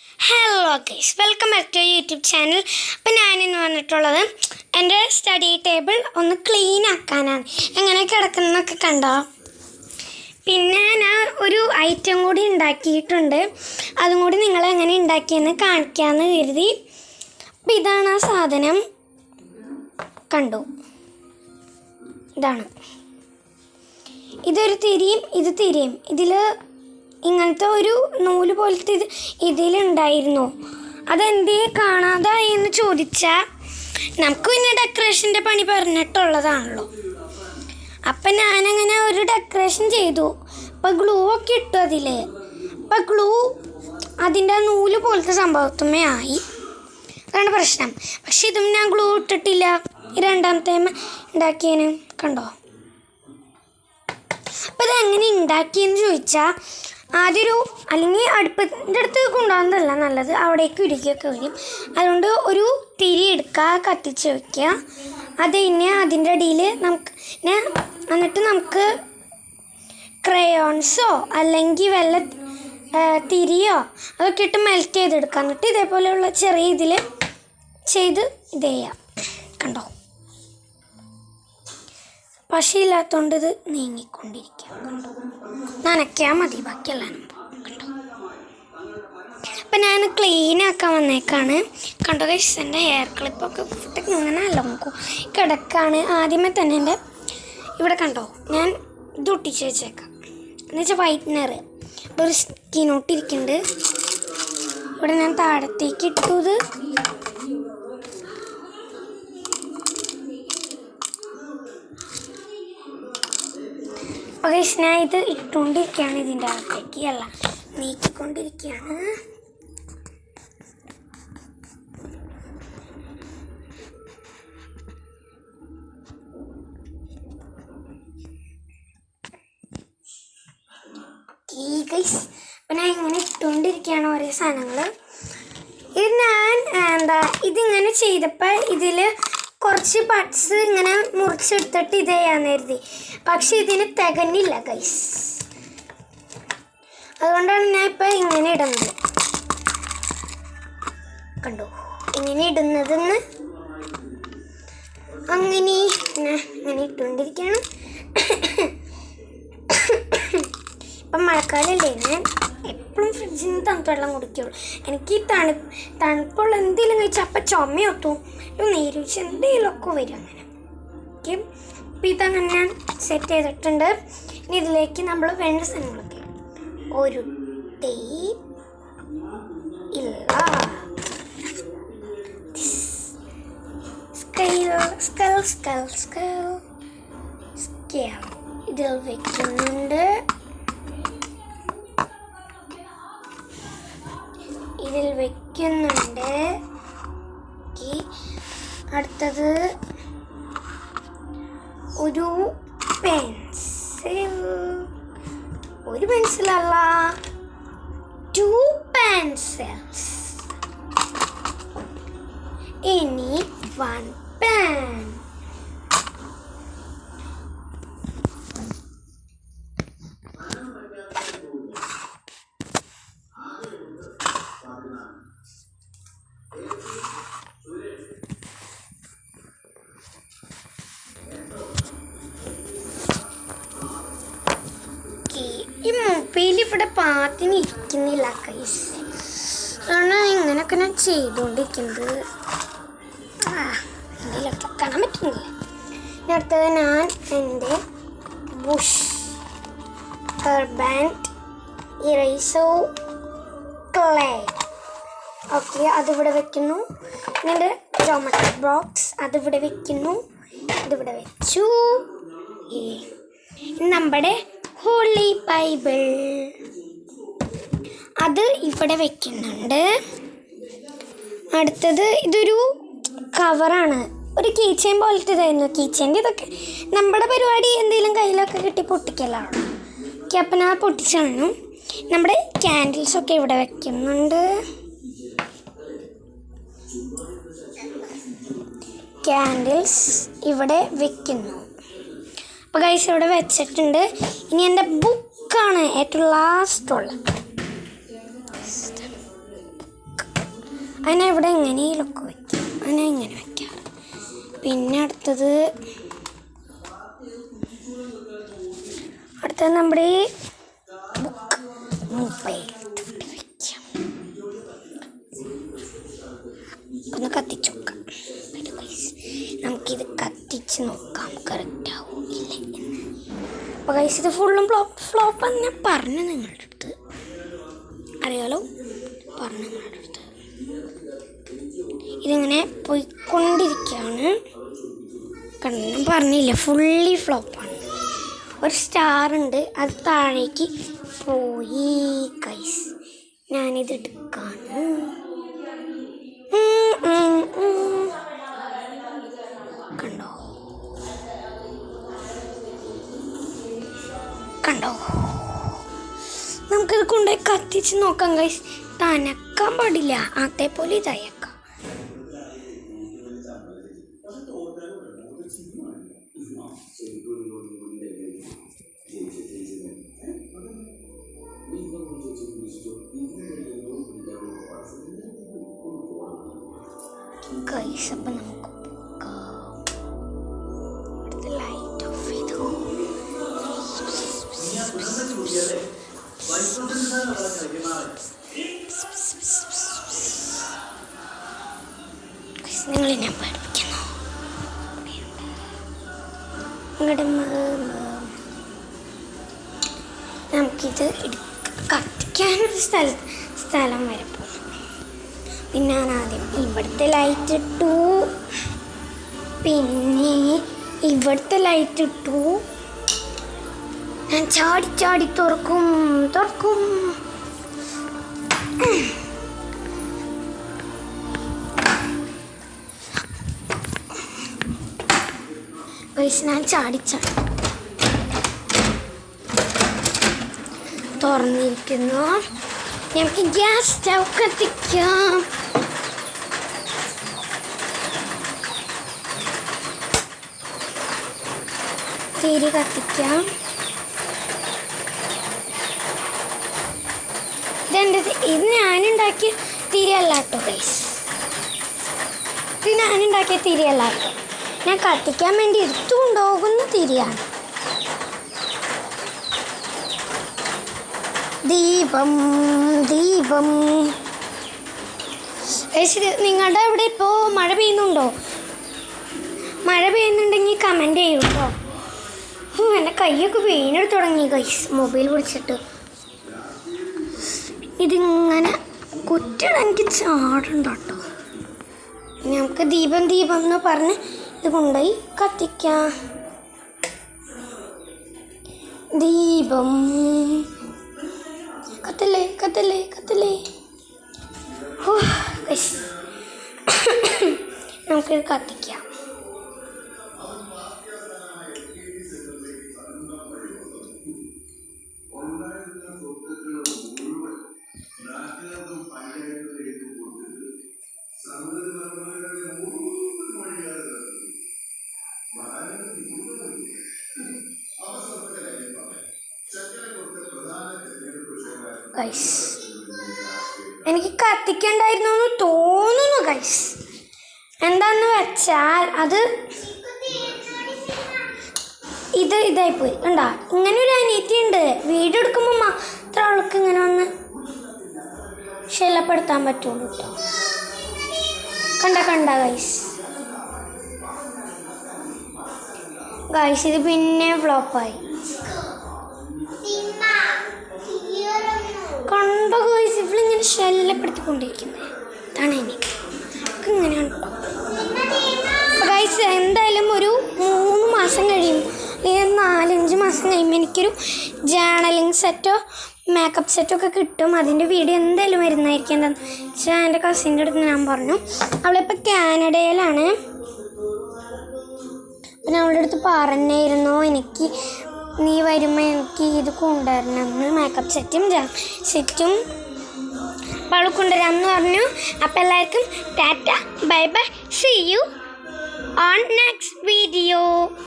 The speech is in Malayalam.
Hello guys, welcome back to YouTube channel. അപ്പം ഞാനിന്ന് വന്നിട്ടുള്ളത് എൻ്റെ സ്റ്റഡി ടേബിൾ ഒന്ന് ക്ലീൻ ആക്കാനാണ്. എങ്ങനെ കിടക്കുന്നതൊക്കെ കണ്ടോ. പിന്നെ ഞാൻ ഒരു ഐറ്റം കൂടി ഉണ്ടാക്കിയിട്ടുണ്ട്, അതും കൂടി നിങ്ങളെങ്ങനെ ഉണ്ടാക്കിയെന്ന് കാണിക്കാമെന്ന് കരുതി. അപ്പം ഇതാണ് ആ സാധനം, കണ്ടു. ഇതാണ്, ഇതൊരു തിരിയും ഇത് തിരിയും. ഇതിൽ ഇങ്ങനത്തെ ഒരു നൂല് പോലത്തെ ഇതിലുണ്ടായിരുന്നു. അതെന്തേ കാണാതായി എന്ന് ചോദിച്ചാൽ നമുക്ക് പിന്നെ ഡെക്കറേഷൻ്റെ പണി പറഞ്ഞിട്ടുള്ളതാണല്ലോ. അപ്പം ഞാനങ്ങനെ ഒരു ഡെക്കറേഷൻ ചെയ്തു. അപ്പം ഗ്ലൂ ഒക്കെ ഇട്ടു അതിൽ. അപ്പം ഗ്ലൂ അതിൻ്റെ നൂല് പോലത്തെ സംഭവത്തുമേ ആയി. അതാണ് പ്രശ്നം. പക്ഷെ ഇതും ഞാൻ ഗ്ലൂ ഇട്ടിട്ടില്ല. രണ്ടാമത്തെ ഉണ്ടാക്കിയതിന് കണ്ടോ. അപ്പം ഇതെങ്ങനെ ഉണ്ടാക്കിയെന്ന് ചോദിച്ചാൽ ആദ്യമൊരു അല്ലെങ്കിൽ അടുപ്പിൻ്റെ അടുത്ത് കൊണ്ടുപോകുന്നതല്ല നല്ലത്, അവിടേക്ക് ഉരുക്കിയൊക്കെ വരും. അതുകൊണ്ട് ഒരു തിരി എടുക്കുക, കത്തിച്ച് വയ്ക്കുക. അത് കഴിഞ്ഞ് അതിൻ്റെ അടിയിൽ എന്നിട്ട് നമുക്ക് ക്രയോൺസോ അല്ലെങ്കിൽ വല്ല തിരിയോ അതൊക്കെ ഇട്ട് മെൽറ്റ് ചെയ്തെടുക്കുക. എന്നിട്ട് ഇതേപോലെയുള്ള ചെറിയ ഇതിൽ ചെയ്ത് ഇത് ചെയ്യാം. കണ്ടോ, പശയില്ലാത്തതുകൊണ്ട് ഇത് നീങ്ങിക്കൊണ്ടിരിക്കുക. കണ്ടോ, നനയ്ക്കാൻ മതി, ബാക്കിയെല്ലാം കണ്ടോ. അപ്പം ഞാൻ ക്ലീൻ ആക്കാൻ വന്നേക്കാണ്. കണ്ടോ ഗൈസ്, എൻ്റെ ഹെയർ ക്ലിപ്പൊക്കെ ഇങ്ങനെ അലങ്കും കിടക്കാണ്. ആദ്യമേ തന്നെ എൻ്റെ ഇവിടെ കണ്ടോ ഞാൻ ഇത് ഒട്ടിച്ച് വെച്ചേക്കാം. എന്നുവെച്ചാൽ വൈറ്റ്നർ ഒരു സ്കിനോട്ടിരിക്കുന്നുണ്ട്. ഇവിടെ ഞാൻ താഴത്തേക്ക് ഇട്ടത്. ഓക്കെ, ഞാൻ ഇത് ഇട്ടുകൊണ്ടിരിക്കുകയാണ്. ഇതിൻ്റെ അകത്തേക്ക് അല്ല, നീക്കിക്കൊണ്ടിരിക്കുകയാണ്. അപ്പം ഞാൻ ഇങ്ങനെ ഇട്ടുകൊണ്ടിരിക്കുകയാണ് ഓരോ സാധനങ്ങൾ. ഇത് ഞാൻ ഇതിങ്ങനെ ചെയ്തപ്പോൾ ഇതിൽ കുറച്ച് പാർട്സ് ഇങ്ങനെ മുറിച്ചെടുത്തിട്ട് ഇത് ചെയ്യാന്ന് കരുതി. പക്ഷെ ഇതിന് തികഞ്ഞില്ല ഗൈസ്. അതുകൊണ്ടാണ് ഞാൻ ഇപ്പം ഇങ്ങനെ ഇടുന്നത്. കണ്ടോ, ഇങ്ങനെ ഇടുന്നതെന്ന് അങ്ങനെ ഇങ്ങനെ ഇട്ടുകൊണ്ടിരിക്കുകയാണ്. ഇപ്പം മഴക്കാലല്ലേ, ഞാൻ എപ്പോഴും ഫ്രിഡ്ജിൽ നിന്ന് തണുത്ത വെള്ളം കുടിക്കുള്ളൂ. എനിക്ക് തണുപ്പുള്ള എന്തെങ്കിലും കഴിച്ചാൽ അപ്പം ചുമയൊത്തും നീരുവെച്ച് എന്തെങ്കിലുമൊക്കെ വരും. അങ്ങനെ ഓക്കെ. അപ്പം ഇതങ്ങനെ ഞാൻ സെറ്റ് ചെയ്തിട്ടുണ്ട്. ഇനി ഇതിലേക്ക് നമ്മൾ വേണ്ട സാധനങ്ങളൊക്കെ ഒരു സ്കെയിൽ ഇതിൽ വയ്ക്കുന്നുണ്ട്. അടുത്തത് ഒരു പെൻസിലല്ല, 2 പെൻസിൽസ്. ഇനി 1 പെൻ. ഈ മൊബൈൽ ഇവിടെ പാത്തിന് ഇരിക്കുന്നില്ല കൈസ്. അതാണ് ഇങ്ങനെയൊക്കെ ഞാൻ ചെയ്തുകൊണ്ടിരിക്കുന്നത്. എന്തെങ്കിലുമൊക്കെ കാണാൻ പറ്റുന്നില്ല. ഇനി അടുത്തത് ഞാൻ എൻ്റെ ബുഷ് ഹെയർബാൻഡ് ഇറേസോ ക്ലേ ഓക്കെ അതിവിടെ വെക്കുന്നു. ഇനി എൻ്റെ ജോമെട്രി ബോക്സ് അതിവിടെ വെക്കുന്നു. ഇതിവിടെ വെച്ചു. നമ്മുടെ ഹോളി ബൈബിൾ അത് ഇവിടെ വെക്കുന്നുണ്ട്. അടുത്തത് ഇതൊരു കവറാണ്, ഒരു കീ ചെയിൻ പോലത്തെ ഇതായിരുന്നു. കീ ചെയിൻ്റെ ഇതൊക്കെ നമ്മുടെ പരിപാടി എന്തെങ്കിലും കയ്യിലൊക്കെ കിട്ടി പൊട്ടിക്കലാണ്. ഓക്കെ, അപ്പം ഞാൻ പൊട്ടിച്ചാണ്. നമ്മുടെ ക്യാൻഡിൽസൊക്കെ ഇവിടെ വെക്കുന്നുണ്ട്. ക്യാൻഡിൽസ് ഇവിടെ വെക്കുന്നു. അപ്പോൾ ഗൈസ് ഇവിടെ വെച്ചിട്ടുണ്ട്. ഇനി എൻ്റെ ബുക്കാണ് ഏറ്റവും ലാസ്റ്റുള്ള. അതിനെ ഇവിടെ എങ്ങനെയൊക്കെ വയ്ക്കും, അതിനെ ഇങ്ങനെ വയ്ക്കാറ്. പിന്നെ അടുത്തത് നമ്മുടെ ബുക്ക് മൊബൈൽ വയ്ക്കാം. ഒന്ന് കത്തിച്ച് നോക്കാം. നമുക്കിത് കത്തിച്ച് നോക്കാം കറക്റ്റ് ആവില്ല. അപ്പോൾ ഗൈസ് ഇത് ഫുള്ളും ഫ്ലോപ്പ് എന്ന് പറഞ്ഞു നിങ്ങളുടെ അടുത്ത് അറിയാലോ, പറഞ്ഞു നിങ്ങളുടെ അടുത്ത്. ഇതിങ്ങനെ പോയിക്കൊണ്ടിരിക്കുകയാണ്. കണ്ണം പറഞ്ഞില്ല, ഫുള്ളി ഫ്ലോപ്പാണ്. ഒരു സ്റ്റാർ ഉണ്ട്, അത് താഴേക്ക് പോയി ഗൈസ്. ഞാനിത് എടുക്കാണ്. കണ്ടോ കണ്ടോ, നമുക്കിത് കൊണ്ടുപോയി കത്തിച്ച് നോക്കാം ഗൈസ്. തനക്കാൻ പാടില്ല, അതേപോലെ ഇതയക്കാം. ഗൈസ് അപ്പം നമുക്ക് ലൈറ്റ് ഓഫ് ചെയ്തു. നിങ്ങൾ ഞാൻ പഠിപ്പിക്കുന്നു. നമുക്കിത് കത്തിക്കാനൊരു സ്ഥലം വരെ പോകും. പിന്നെ ഞാൻ ആദ്യം ഇവിടുത്തെ ലൈറ്റ് ഇട്ടു, പിന്നെ ഇവിടുത്തെ ലൈറ്റ് ഇട്ടു. ഞാൻ ചാടി ചാടി തുറക്കും. ഞാൻ ചാടി തുറന്നിരിക്കുന്നു. നമുക്ക് ഗ്യാസ് സ്റ്റൗ കത്തിക്കാം. തിരി കത്തിക്കാം. ഇത് ഞാനുണ്ടാക്കിയ തിരിയല്ല കേട്ടോ ഗൈസ്, ഇത് ഞാനുണ്ടാക്കിയ തിരിയല്ല കേട്ടോ. ഞാൻ കത്തിക്കാൻ വേണ്ടി എടുത്തുകൊണ്ടുപോകുന്ന തിരിയാണ്. ദീപം നിങ്ങളുടെ അവിടെ ഇപ്പോൾ മഴ പെയ്യുന്നുണ്ടോ? മഴ പെയ്യുന്നുണ്ടെങ്കിൽ കമൻറ്റ് ചെയ്യൂ കേട്ടോ. എൻ്റെ കൈയൊക്കെ പെയിനെടുത്ത് തുടങ്ങി ഗൈസ് മൊബൈൽ പിടിച്ചിട്ട്. ഇതിങ്ങനെ കുറ്റിടാൻ എനിക്ക് ചാടുണ്ട് കേട്ടോ. നമുക്ക് ദീപം എന്ന് പറഞ്ഞ് ഇത് കൊണ്ടുപോയി കത്തിക്കാം. ദീപം കത്തല്ലേ. നമുക്കിത് കത്തിക്കാം. ഗൈസ് എനിക്ക് കത്തിക്കണ്ടായിരുന്നു എന്ന് തോന്നുന്നു ഗൈസ്. എന്താന്ന് വെച്ചാൽ അത് ഇതായിപ്പോയി. കണ്ടാ, ഇങ്ങനെ ഒരു അനിയത്തി ഉണ്ട്. വീഡിയോ എടുക്കുമ്പോൾ മാത്രം അവൾക്ക് ഇങ്ങനെ വന്ന് ശല്യപ്പെടുത്താൻ പറ്റുള്ളൂ കേട്ടോ. കണ്ട ഗൈസ് ഇത് പിന്നെ ഫ്ലോപ്പായി. കണ്ടോ ഗൈസ്, ഇവളിങ്ങനെ ശല്യപ്പെടുത്തിക്കൊണ്ടിരിക്കുന്നത്. അതാണ് എനിക്ക് ഇങ്ങനെയാണ് കേട്ടോ ഗൈസ്. എന്തായാലും ഒരു 3 മാസം കഴിയും, അല്ലെങ്കിൽ 4-5 മാസം കഴിയുമ്പോൾ എനിക്കൊരു ജേണലിങ് സെറ്റോ മേക്കപ്പ് സെറ്റോ ഒക്കെ കിട്ടും. അതിൻ്റെ വീഡിയോ എന്തായാലും വരുന്നതായിരിക്കും. എന്താണെന്ന് വെച്ചാൽ എൻ്റെ കസിൻ്റെ അടുത്ത് ഞാൻ പറഞ്ഞു, അവളിപ്പോൾ കാനഡയിലാണ്. പിന്നെ അവളുടെ അടുത്ത് പറഞ്ഞായിരുന്നു എനിക്ക് നീ വരുമ്പോൾ എനിക്ക് ഇത് കൊണ്ടുവരണമെന്ന്, മേക്കപ്പ് സെറ്റും അപ്പോൾ അവൾ കൊണ്ടുവരാമെന്ന് പറഞ്ഞു. അപ്പോൾ എല്ലാവർക്കും tata, bye bye, see you on next video.